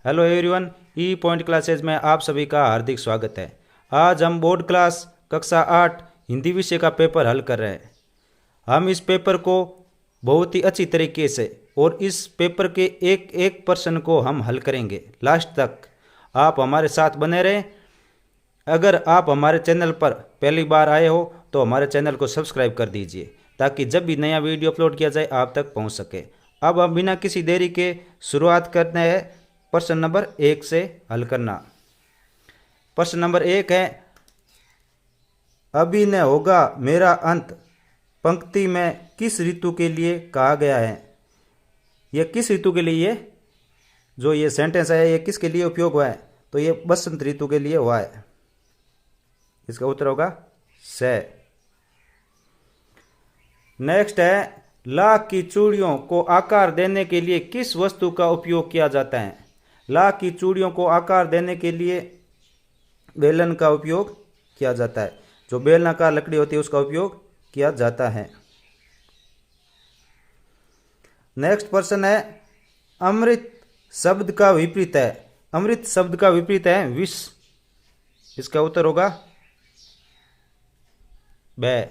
Hello everyone, ई point classes में आप सभी का हार्दिक स्वागत है। आज हम बोर्ड क्लास कक्षा 8 हिंदी विषय का पेपर हल कर रहे हैं। हम इस पेपर को बहुत ही अच्छी तरीके से और इस पेपर के एक एक प्रश्न को हम हल करेंगे लास्ट तक। आप हमारे साथ बने रहें। अगर आप हमारे चैनल पर पहली बार आए हो तो हमारे चैनल को सब्सक्राइब कर दीजिए ताकि जब भी नया वीडियो अपलोड किया जाए आप तक पहुंच सके। अब हम बिना किसी देरी के शुरुआत करते हैं प्रश्न नंबर 1 से हल करना। प्रश्न नंबर 1 है, अभी न होगा मेरा अंत पंक्ति में किस ऋतु के लिए कहा गया है। यह किस ऋतु के लिए, जो ये सेंटेंस है ये किसके लिए उपयोग हुआ है, तो ये बसंत ऋतु के लिए हुआ है। इसका उत्तर होगा से। नेक्स्ट है, लाख की चूड़ियों को आकार देने के लिए किस वस्तु का उपयोग किया जाता है। लाख की चूड़ियों को आकार देने के लिए बेलन का उपयोग किया जाता है। जो बेलनाकार लकड़ी होती है उसका उपयोग किया जाता है। नेक्स्ट प्रश्न है, अमृत शब्द का विपरीत है। अमृत शब्द का विपरीत है विष। इसका उत्तर होगा ब।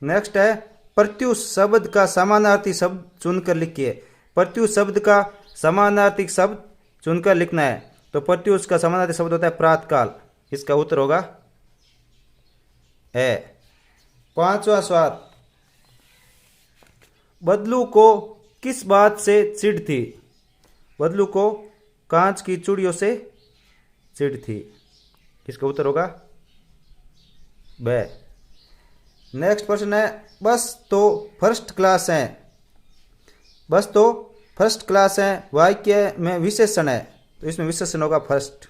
नेक्स्ट है, प्रत्युष शब्द का समानार्थी शब्द चुनकर लिखिए। प्रत्युष शब्द का समानार्थी शब्द चुनकर लिखना है, तो प्रत्युष का समानार्थी शब्द होता है प्रातकाल। इसका उत्तर होगा ए। पांचवा सवाल, बदलू को किस बात से चिढ़ थी। बदलू को कांच की चूड़ियों से चिढ़ थी। इसका उत्तर होगा ब। नेक्स्ट प्रश्न है, बस तो फर्स्ट क्लास है। बस तो फर्स्ट क्लास है वाक्य में विशेषण है, तो इसमें विशेषण होगा फर्स्ट।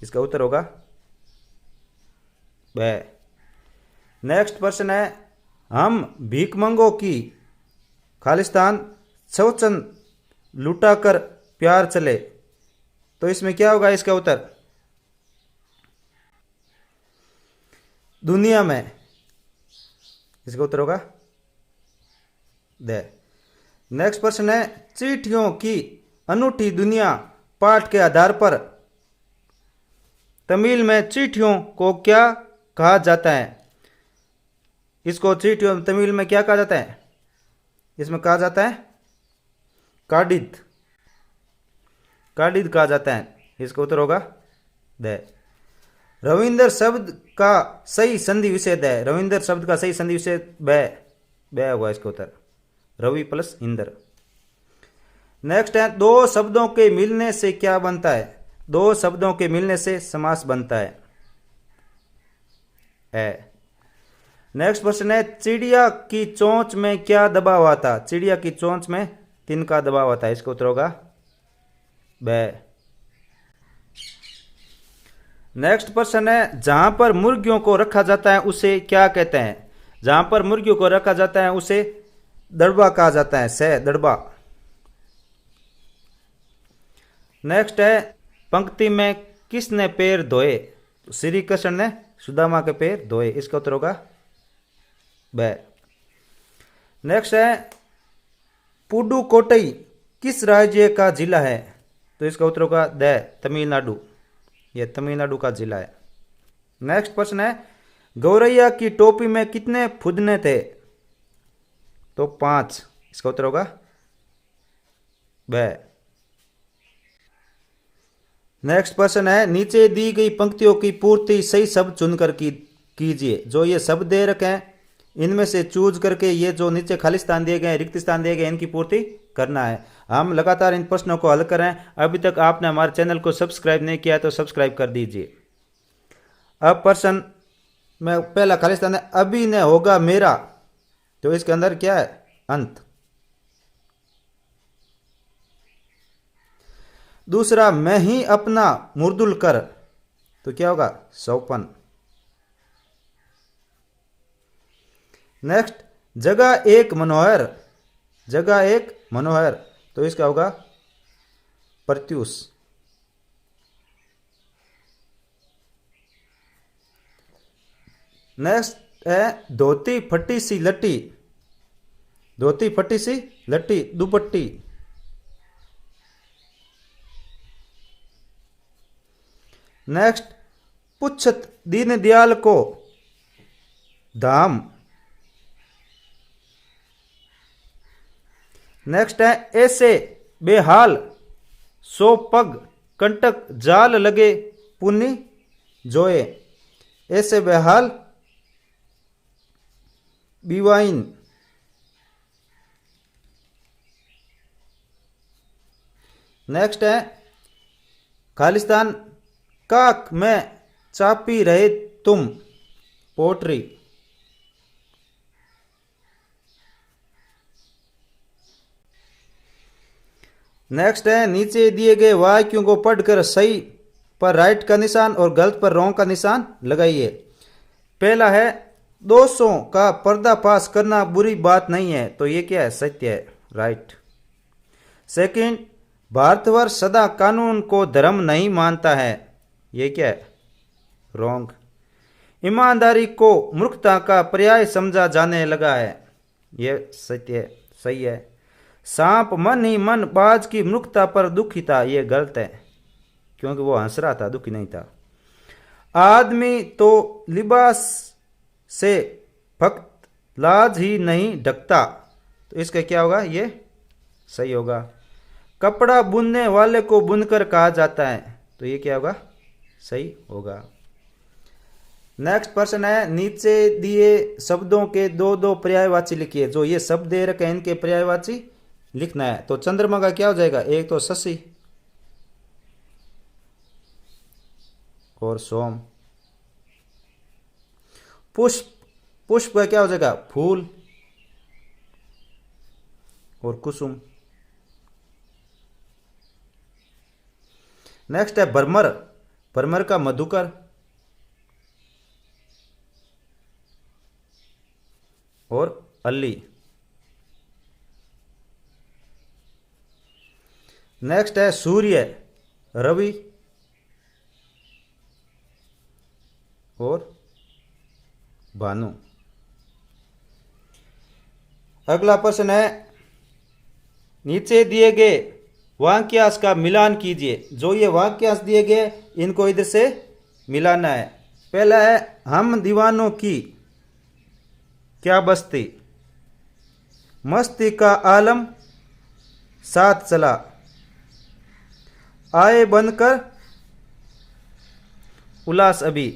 इसका उत्तर होगा ब। नेक्स्ट प्रश्न है, हम भीखमंगों की खालिस्तान शौचन लुटाकर प्यार चले, तो इसमें क्या होगा। इसका उत्तर दुनिया में। इसका उत्तर होगा द। नेक्स्ट प्रश्न है, चिट्ठियों की अनूठी दुनिया पाठ के आधार पर तमिल में चिट्ठियों को क्या कहा जाता है। इसको चिट्ठियों तमिल में क्या कहा जाता है। इसमें कहा जाता है काडित। काडित कहा जाता है। इसका उत्तर होगा द। रविंद्र शब्द का सही संधि विच्छेद है। रविंद्र शब्द का सही संधि विच्छेद ब होगा। इसका उत्तर रवि प्लस इंद्र। नेक्स्ट है, दो शब्दों के मिलने से क्या बनता है। दो शब्दों के मिलने से समास बनता है ए। नेक्स्ट प्रश्न है, चिड़िया की चोंच में क्या दबाव आता। चिड़िया की चोंच में तिनका दबाव आता है। इसका उत्तर होगा ब। नेक्स्ट प्रश्न है, जहां पर मुर्गियों को रखा जाता है उसे क्या कहते हैं। जहां पर मुर्गियों को रखा जाता है उसे दड़बा कहा जाता है। से दड़बा। नेक्स्ट है, पंक्ति में किसने पैर धोए। तो श्री कृष्ण ने सुदामा के पैर धोए। इसका उत्तर होगा ब। नेक्स्ट है, पुडुकोट्टई किस राज्य का जिला है। तो इसका उत्तर होगा द तमिलनाडु। यह तमिलनाडु का जिला है। नेक्स्ट प्रश्न है, गौरैया की टोपी में कितने फुदने थे। तो 5। इसका उत्तर होगा ब। नेक्स्ट प्रश्न है, नीचे दी गई पंक्तियों की पूर्ति सही शब्द चुनकर कीजिए। जो ये शब्द दे रखे हैं इनमें से चूज करके ये जो नीचे खाली स्थान दिए गए रिक्त स्थान दिए गए इनकी पूर्ति करना है। हम लगातार इन प्रश्नों को हल करें। अभी तक आपने हमारे चैनल को सब्सक्राइब नहीं किया तो सब्सक्राइब कर दीजिए। अब प्रश्न में पहला खाली स्थान है, अभी न होगा मेरा, तो इसके अंदर क्या है अंत। दूसरा, मैं ही अपना मुर्दुल कर, तो क्या होगा सौपन। नेक्स्ट, जगह एक मनोहर। जगह एक मनोहर, तो इसका होगा प्रत्युष। नेक्स्ट है, धोती फटी सी लटी, धोती फटी सी लट्टी दुपट्टी। नेक्स्ट, पुच्छत दीन दयाल को धाम। नेक्स्ट है ऐसे बेहाल सो पग कंटक जाल लगे पुनि जोए। ऐसे बेहाल बीवाइन। नेक्स्ट है खालिस्तान काक में चापी रहे तुम पोट्री। नेक्स्ट है नीचे दिए गए वाक्यों को पढ़कर सही पर राइट का निशान और गलत पर रॉन्ग का निशान लगाइए। पहला है दोषों का पर्दाफाश करना बुरी बात नहीं है, तो ये क्या है? सत्य है, राइट। सेकंड, भारतवर्ष सदा कानून को धर्म नहीं मानता है, ये क्या है? रॉन्ग। ईमानदारी को मूर्खता का पर्याय समझा जाने लगा है, ये सत्य है, सही है। सांप मन ही मन बाज की मूर्खता पर दुखी था, ये गलत है, क्योंकि वो हंस रहा था, दुखी नहीं था। आदमी तो लिबास से फक्त लाज ही नहीं ढकता, तो इसका क्या होगा? ये सही होगा। कपड़ा बुनने वाले को बुनकर कहा जाता है, तो ये क्या होगा? सही होगा। नेक्स्ट प्रश्न है नीचे दिए शब्दों के दो दो पर्यायवाची लिखिए। जो ये शब्द दे रखे हैं इनके पर्यायवाची लिखना है। तो चंद्रमा का क्या हो जाएगा? एक तो शशि और सोम। पुष्प, पुष्प का क्या हो जाएगा? फूल और कुसुम। नेक्स्ट है भ्रमर, भ्रमर का मधुकर और अली। नेक्स्ट है सूर्य, रवि और भानु। अगला प्रश्न है नीचे दिए गए वाक्यांश का मिलान कीजिए। जो ये वाक्यांश दिए गए इनको इधर से मिलाना है। पहला है हम दीवानों की क्या बस्ती, मस्ती का आलम साथ चला, आए बनकर उल्लास अभी,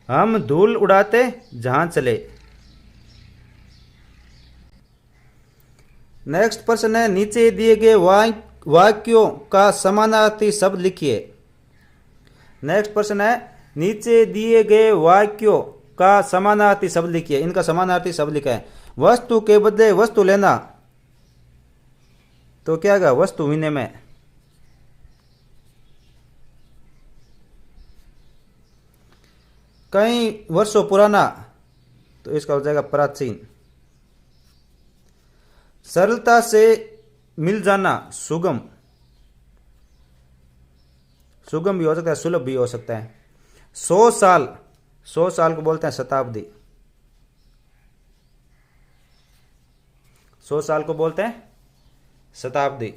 हम धूल उड़ाते जहां चले। नेक्स्ट प्रश्न है नीचे दिए गए वाक्यों का समानार्थी शब्द लिखिए। नेक्स्ट प्रश्न है नीचे दिए गए वाक्यों का समानार्थी शब्द लिखिए। इनका समानार्थी शब्द लिखा है। वस्तु के बदले वस्तु लेना, तो क्या होगा? वस्तु विनिमय। कई वर्षों पुराना, तो इसका हो जाएगा प्राचीन। सरलता से मिल जाना, सुगम, सुगम भी हो सकता है, सुलभ भी हो सकता है। 100 साल, 100 साल को बोलते हैं शताब्दी, 100 साल को बोलते हैं शताब्दी।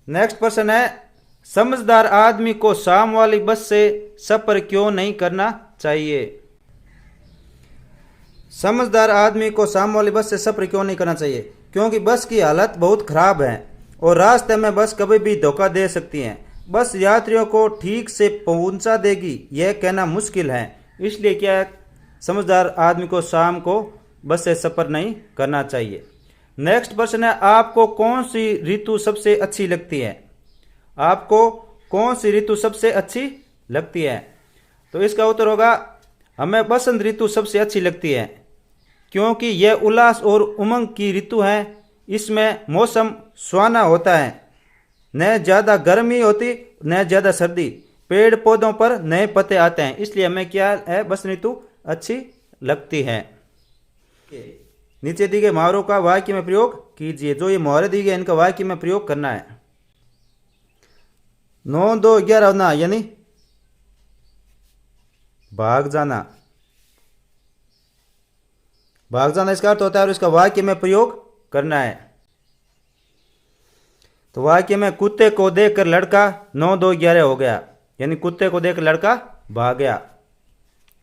नेक्स्ट प्रश्न है समझदार आदमी को शाम वाली बस से सफर क्यों नहीं करना चाहिए। समझदार आदमी को शाम वाली बस से सफर क्यों नहीं करना चाहिए? क्योंकि बस की हालत बहुत खराब है और रास्ते में बस कभी भी धोखा दे सकती है। बस यात्रियों को ठीक से पहुंचा देगी यह कहना मुश्किल है, इसलिए क्या समझदार आदमी को शाम को बस से सफर नहीं करना चाहिए। नेक्स्ट प्रश्न है आपको कौन सी ऋतु सबसे अच्छी लगती है? आपको कौन सी ऋतु सबसे अच्छी लगती है? तो इसका उत्तर होगा हमें बसंत ऋतु सबसे अच्छी लगती है, क्योंकि यह उल्लास और उमंग की ऋतु है। इसमें मौसम सुहाना होता है, न ज़्यादा गर्मी होती न ज़्यादा सर्दी, पेड़ पौधों पर नए पत्ते आते हैं, इसलिए हमें क्या है बसंत ऋतु अच्छी लगती है। नीचे दी गए मुहावरों का वाक्य में प्रयोग कीजिए। जो ये मुहावरे दी गए इनका वाक्य में प्रयोग करना है। 9 2 11 होना यानी भाग जाना। भाग जाना इसका अर्थ होता है और इसका वाक्य में प्रयोग करना है। तो वाक्य में कुत्ते को देखकर लड़का 9-2-11 हो गया, यानी कुत्ते को देखकर लड़का भाग गया।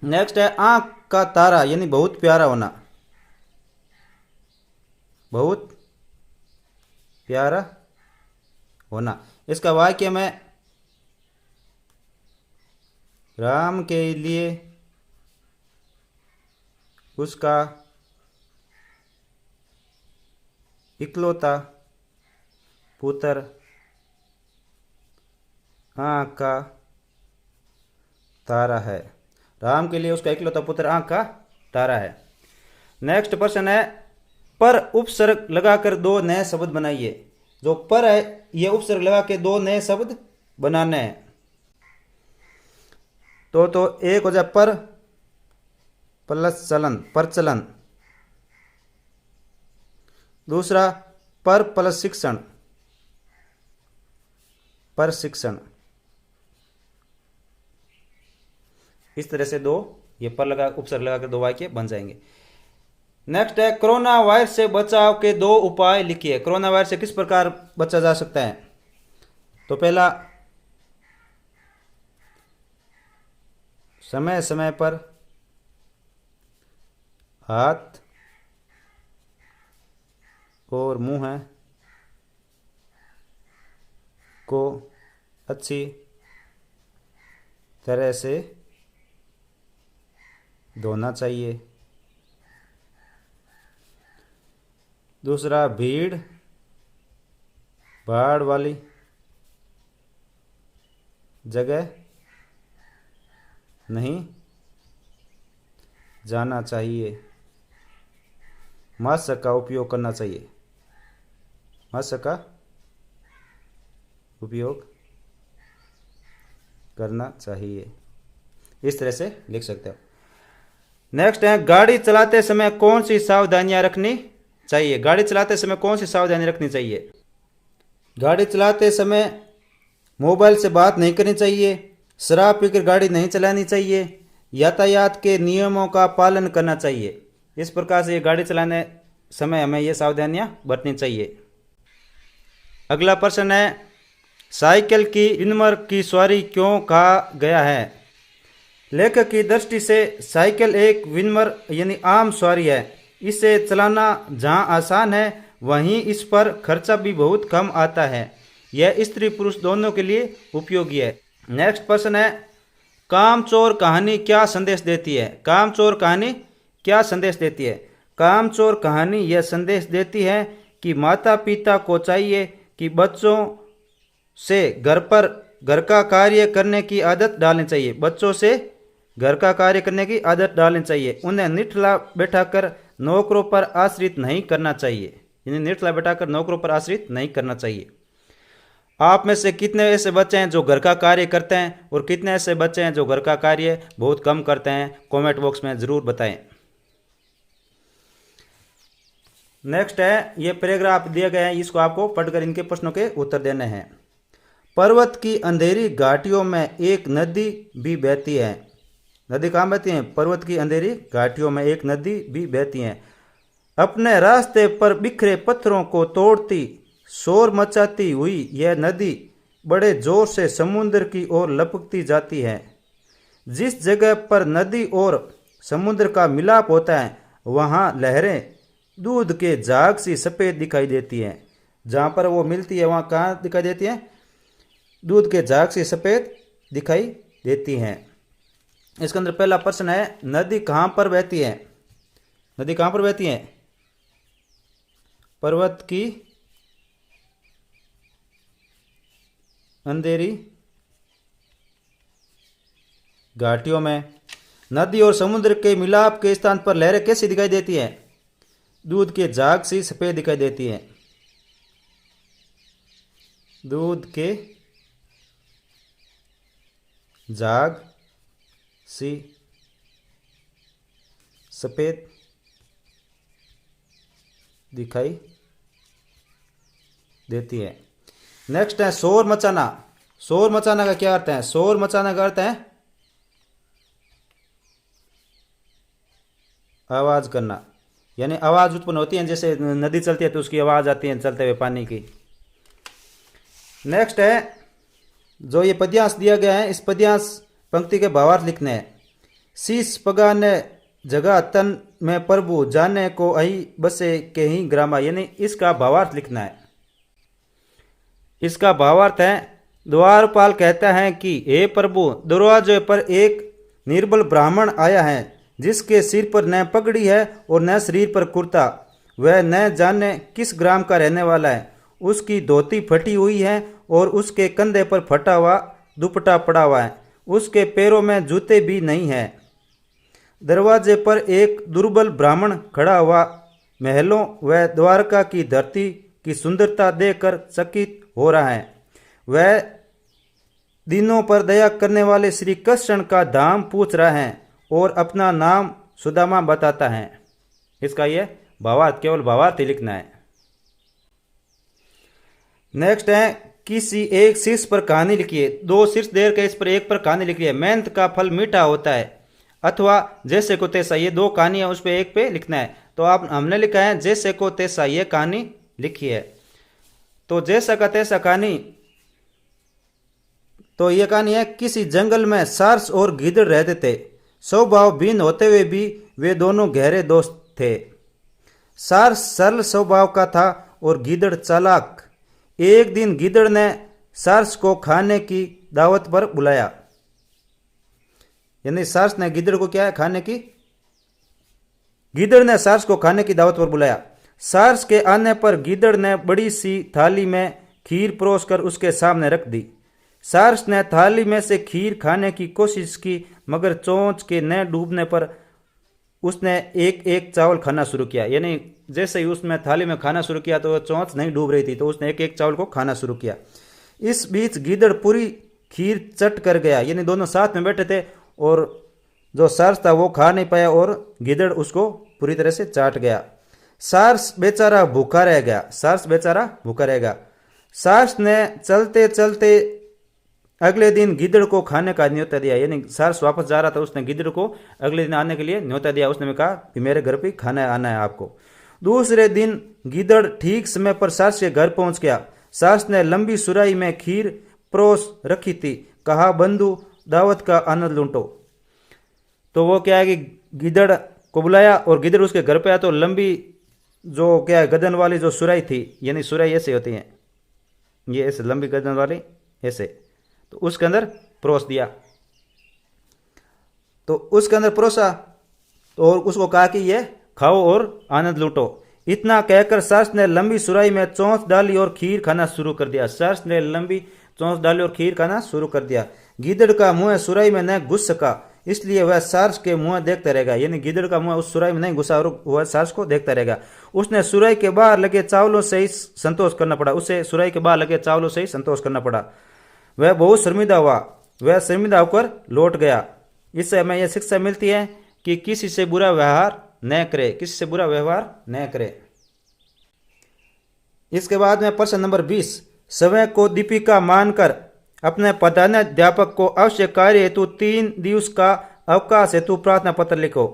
नेक्स्ट है आंख का तारा, यानी बहुत प्यारा होना, बहुत प्यारा होना। इसका वाक्य में राम के लिए उसका इकलौता पुत्र आंख का तारा है। राम के लिए उसका इकलौता पुत्र आंख का तारा है। नेक्स्ट प्रश्न है पर उपसर्ग लगाकर 2 नए शब्द बनाइए। जो पर है ये उपसर्ग लगा के 2 नए शब्द बनाने हैं। तो एक हो जाए पर प्लस चलन, प्रचलन। दूसरा पर प्लस शिक्षण, प्रशिक्षण। इस तरह से 2 ये पर लगा उपसर्ग लगा के 2 वाक्य बन जाएंगे। नेक्स्ट है कोरोना वायरस से बचाव के 2 उपाय लिखिए। कोरोना वायरस से किस प्रकार बचा जा सकता है? तो पहला, समय समय पर हाथ और मुंह को अच्छी तरह से धोना चाहिए। दूसरा, भीड़ भाड़ वाली जगह नहीं जाना चाहिए। मास्क का उपयोग करना चाहिए। मास्क का उपयोग करना चाहिए। इस तरह से लिख सकते हो। नेक्स्ट है गाड़ी चलाते समय कौन सी सावधानियां रखनी चाहिए? गाड़ी चलाते समय कौन सी सावधानी रखनी चाहिए? गाड़ी चलाते समय मोबाइल से बात नहीं करनी चाहिए, शराब पीकर गाड़ी नहीं चलानी चाहिए, यातायात के नियमों का पालन करना चाहिए। इस प्रकार से ये गाड़ी चलाने समय हमें ये सावधानियां बरतनी चाहिए। अगला प्रश्न है साइकिल की विनम्र की सवारी क्यों कहा गया है? लेखक की दृष्टि से साइकिल एक विनम्र यानी आम सवारी है। इसे चलाना जहाँ आसान है वहीं इस पर खर्चा भी बहुत कम आता है। यह स्त्री पुरुष दोनों के लिए उपयोगी है। नेक्स्ट प्रश्न है कामचोर कहानी क्या संदेश देती है? कामचोर कहानी क्या संदेश देती है? कामचोर कहानी यह संदेश देती है कि माता पिता को चाहिए कि बच्चों से घर का कार्य करने की आदत डालनी चाहिए। बच्चों से घर का कार्य करने की आदत डालनी चाहिए। उन्हें निठला बैठाकर नौकरों पर आश्रित नहीं करना चाहिए। इन्हें निठला बैठाकर नौकरों पर आश्रित नहीं करना चाहिए। आप में से कितने ऐसे बच्चे हैं जो घर का कार्य करते हैं और कितने ऐसे बच्चे हैं जो घर का कार्य बहुत कम करते हैं? कमेंट बॉक्स में ज़रूर बताएं। नेक्स्ट है ये पैराग्राफ दिए गए हैं, इसको आपको पढ़कर इनके प्रश्नों के उत्तर देने हैं। पर्वत की अंधेरी घाटियों में एक नदी भी बहती है। नदी कहाँ बहती है? पर्वत की अंधेरी घाटियों में एक नदी भी बहती है। अपने रास्ते पर बिखरे पत्थरों को तोड़ती शोर मचाती हुई यह नदी बड़े जोर से समुद्र की ओर लपकती जाती है। जिस जगह पर नदी और समुद्र का मिलाप होता है वहाँ लहरें दूध के झाग सी सफ़ेद दिखाई देती हैं। जहाँ पर वो मिलती है वहाँ कहाँ दिखाई देती हैं? दूध के झाग सी सफ़ेद दिखाई देती हैं। इसके अंदर पहला प्रश्न है नदी कहाँ पर बहती है? नदी कहाँ पर बहती है? पर्वत की अंधेरी घाटियों में। नदी और समुद्र के मिलाप के स्थान पर लहरें कैसी दिखाई देती हैं? दूध के झाग सी सफ़ेद दिखाई देती हैं। दूध के झाग सी सफ़ेद दिखाई देती है। नेक्स्ट है शोर मचाना। शोर मचाना का क्या अर्थ है? शोर मचाना का अर्थ है आवाज करना। यानी आवाज़ उत्पन्न होती है, जैसे नदी चलती है तो उसकी आवाज़ आती है चलते हुए पानी की। नेक्स्ट है जो ये पद्यांश दिया गया है, इस पद्यांश पंक्ति के भावार्थ लिखने हैं। शीश पगाने जगह तन में प्रभु जाने को अही बसे के ही ग्रामा, यानी इसका भावार्थ लिखना है। इसका भावार्थ है, द्वारपाल कहता है कि हे प्रभु, दरवाजे पर एक निर्बल ब्राह्मण आया है जिसके सिर पर न पगड़ी है और न शरीर पर कुर्ता। वह न जाने किस ग्राम का रहने वाला है। उसकी धोती फटी हुई है और उसके कंधे पर फटा हुआ दुपट्टा पड़ा हुआ है। उसके पैरों में जूते भी नहीं है। दरवाजे पर एक दुर्बल ब्राह्मण खड़ा हुआ महलों व द्वारका की धरती की सुंदरता देखकर चकित हो रहा है। वह दिनों पर दया करने वाले श्री कृष्ण का धाम पूछ रहा है और अपना नाम सुदामा बताता है। इसका यह भावार्थ, केवल भावार्थ ही लिखना है। नेक्स्ट है, किसी एक शीर्ष पर कहानी लिखिए। दो शीर्ष देर के इस पर एक पर कहानी लिखिए। मेहनत का फल मीठा होता है, अथवा जैसे को तैसा, ये दो कहानियां उस पर एक पे लिखना है। तो आप हमने लिखा है जैसे को तैसा, ये कहानी लिखी है। तो जैसा का तैसा कहानी, तो ये कहानी है, किसी जंगल में सारस और गीदड़ रहते थे। स्वभाव भिन्न होते हुए भी वे दोनों गहरे दोस्त थे। सारस सरल स्वभाव का था और गीदड़ चालाक। एक दिन गीदड़ ने सारस को खाने की दावत पर बुलाया। यानी सारस ने गीदड़ को क्या है, खाने की, गीदड़ ने सारस को खाने की दावत पर बुलाया। सारस के आने पर गीदड़ ने बड़ी सी थाली में खीर परोस कर उसके सामने रख दी। सारस ने थाली में से खीर खाने की कोशिश की, मगर चोंच के न डूबने पर उसने एक एक चावल खाना शुरू किया। यानी जैसे ही उसमें थाली में खाना शुरू किया तो चोंच नहीं डूब रही थी, तो उसने एक एक चावल को खाना शुरू किया। इस बीच गीदड़ पूरी खीर चट कर गया। यानी दोनों साथ में बैठे थे और जो सारस था वो खा नहीं पाया और गीदड़ उसको पूरी तरह से चाट गया। सारस बेचारा भूखा रह गया। सारस बेचारा भूखा रह गया। सारस ने चलते चलते अगले दिन गीदड़ को खाने का न्योता दिया। यानी सारस वापस जा रहा था, उसने गीदड़ को अगले दिन आने के लिए न्योता दिया। उसने कहा कि मेरे घर पे खाना आना है आपको। दूसरे दिन गीदड़ ठीक समय पर सारस के घर पहुंच गया। सारस ने लंबी सुराही में खीर परोस रखी थी। कहा, बंधु दावत का आनंद लूटो। तो वो क्या है कि गीदड़ को बुलाया और गीदड़ उसके घर पे आया तो लंबी जो क्या है गदन वाली जो सुराही थी, यानी सुराही ऐसे होती है, ये ऐसे लंबी गदन वाली ऐसे, तो उसके अंदर परोस दिया। तो उसके अंदर परोसा तो और उसको कहा कि ये खाओ और आनंद लूटो। इतना कहकर सारस ने लंबी सुराही में चोंच डाली और खीर खाना शुरू कर दिया। सारस ने लंबी चोंच डाली और खीर खाना शुरू कर दिया। गीदड़ का मुंह सुराही में न घुस सका, इसलिए वह सारस के मुंह देखता रहेगा। यानी गीदड़ का मुंह उस सुराही में नहीं घुसा और वह सारस को देखता रहेगा। उसने सुराही के बाहर लगे चावलों से ही संतोष करना पड़ा। उसे सुराही के बाहर लगे चावलों से ही संतोष करना पड़ा। वह बहुत शर्मिंदा हुआ। वह शर्मिंदा होकर लौट गया। इससे हमें यह शिक्षा मिलती है कि किसी से बुरा व्यवहार न करे, किसी से बुरा व्यवहार न करे। इसके बाद में प्रश्न नंबर 20, समय को दीपिका मानकर अपने प्रधानाध्यापक को आवश्यक कार्य हेतु 3 दिवस का अवकाश हेतु प्रार्थना पत्र लिखो,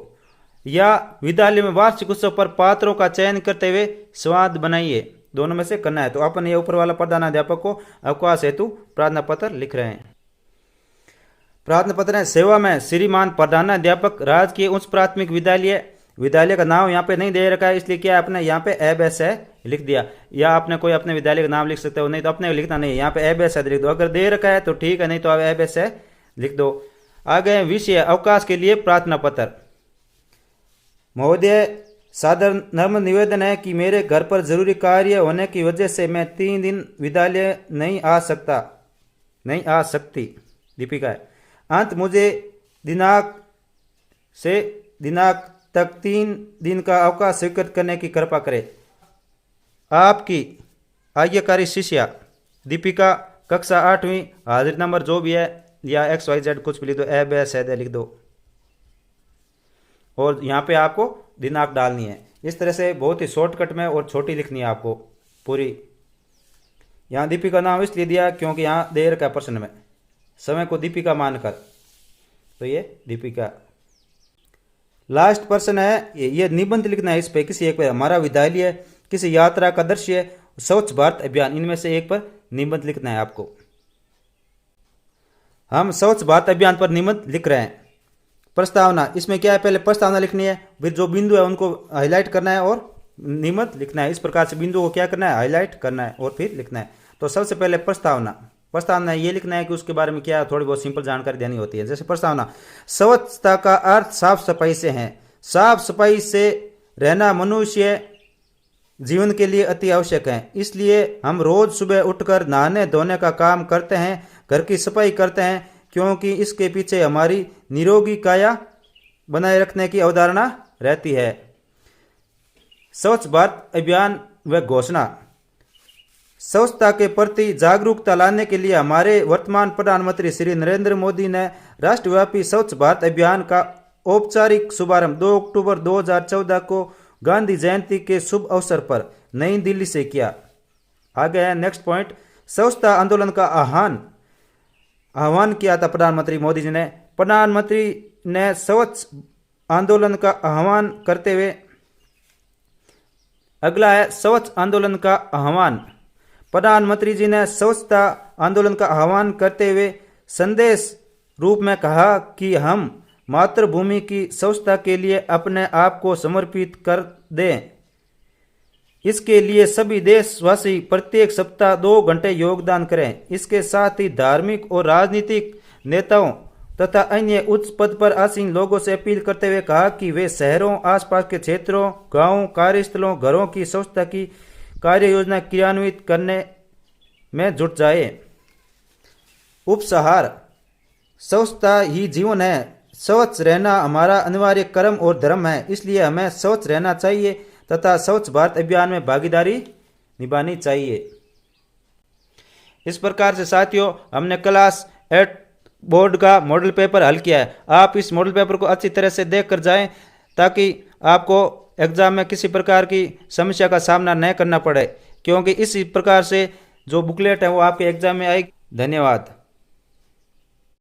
या विद्यालय में वार्षिक उत्सव पर पात्रों का चयन करते हुए स्वाद बनाइए। दोनों में से करना है। तो अपन ये ऊपर वाला प्रधानाध्यापक को अवकाश हेतु प्रार्थना पत्र लिख रहे हैं। प्रार्थना पत्र है, सेवा में श्रीमान प्रधानाध्यापक राजकीय उच्च प्राथमिक विद्यालय। विद्यालय का नाम यहाँ पे नहीं दे रखा है, इसलिए क्या आपने यहाँ पे एबीएस है लिख दिया, या आपने कोई अपने विद्यालय का नाम लिख सकते हो, नहीं तो अपने लिखना नहीं है, यहाँ पे एबीएस है लिख दो। अगर दे रखा है तो ठीक है, नहीं तो आप एबीएस है लिख दो। आगे विषय अवकाश के लिए प्रार्थना पत्र। महोदय, सादर नम्र निवेदन है कि मेरे घर पर जरूरी कार्य होने की वजह से मैं 3 दिन विद्यालय नहीं आ सकती। दीपिका है, अंत मुझे दिनांक से दिनांक तक 3 दिन का अवकाश स्वीकृत करने की कृपा करें। आपकी आज्ञाकारी शिष्या दीपिका, कक्षा 8वीं, हाजिर नंबर जो भी है या XYZ कुछ भी लिख दो, एबीएस लिख दो और यहाँ पे आपको दिनांक डालनी है। इस तरह से बहुत ही शॉर्टकट में और छोटी लिखनी है आपको पूरी। यहाँ दीपिका नाम इसलिए दिया क्योंकि यहाँ दे रखा है प्रश्न में, समय को दीपिका मानकर, तो ये दीपिका। लास्ट प्रश्न है, ये निबंध लिखना है इस पे, किसी एक पे, हमारा विद्यालय, किसी यात्रा का दृश्य, स्वच्छ भारत अभियान, इनमें से एक पर निबंध लिखना है आपको। हम स्वच्छ भारत अभियान पर निबंध लिख रहे हैं। प्रस्तावना, इसमें क्या है, पहले प्रस्तावना लिखनी है, फिर जो बिंदु है उनको हाईलाइट करना है और निबंध लिखना है। इस प्रकार से बिंदु को क्या करना है, हाईलाइट करना है और फिर लिखना है। तो सबसे पहले प्रस्तावना ये लिखना है कि उसके बारे में क्या थोड़ी बहुत सिंपल जानकारी देनी होती है। जैसे प्रस्तावना, स्वच्छता का अर्थ साफ सफाई से है। साफ सफाई से रहना मनुष्य जीवन के लिए अति आवश्यक है, इसलिए हम रोज सुबह उठकर नहाने धोने का काम करते हैं, घर की सफाई करते हैं, क्योंकि इसके पीछे हमारी निरोगी काया बनाए रखने की अवधारणा रहती है। स्वच्छ भारत अभियान व घोषणा, स्वच्छता के प्रति जागरूकता लाने के लिए हमारे वर्तमान प्रधानमंत्री श्री नरेंद्र मोदी ने राष्ट्रव्यापी स्वच्छ भारत अभियान का औपचारिक शुभारंभ 2 अक्टूबर 2014 को गांधी जयंती के शुभ अवसर पर नई दिल्ली से किया। आगे है नेक्स्ट पॉइंट, स्वच्छता आंदोलन का आह्वान किया था प्रधानमंत्री मोदी जी ने। प्रधानमंत्री ने स्वच्छ आंदोलन का आह्वान करते हुए, अगला है स्वच्छ आंदोलन का आह्वान। प्रधानमंत्री जी ने स्वच्छता आंदोलन का आह्वान करते हुए संदेश रूप में कहा कि हम मातृभूमि की स्वच्छता के लिए अपने आप को समर्पित कर दें। इसके लिए सभी देशवासी प्रत्येक सप्ताह 2 घंटे योगदान करें। इसके साथ ही धार्मिक और राजनीतिक नेताओं तथा अन्य उच्च पद पर आसीन लोगों से अपील करते हुए कहा कि वे शहरों, आसपास के क्षेत्रों, गांवों, कार्यस्थलों, घरों की स्वच्छता की कार्य योजना क्रियान्वित करने में जुट जाए। उपसंहार, स्वच्छता ही जीवन है। स्वच्छ रहना हमारा अनिवार्य कर्म और धर्म है, इसलिए हमें स्वच्छ रहना चाहिए तथा स्वच्छ भारत अभियान में भागीदारी निभानी चाहिए। इस प्रकार से साथियों, हमने क्लास 8 बोर्ड का मॉडल पेपर हल किया है। आप इस मॉडल पेपर को अच्छी तरह से देख कर जाएं ताकि आपको एग्जाम में किसी प्रकार की समस्या का सामना न करना पड़े, क्योंकि इसी प्रकार से जो बुकलेट है वो आपके एग्जाम में आएगी। धन्यवाद।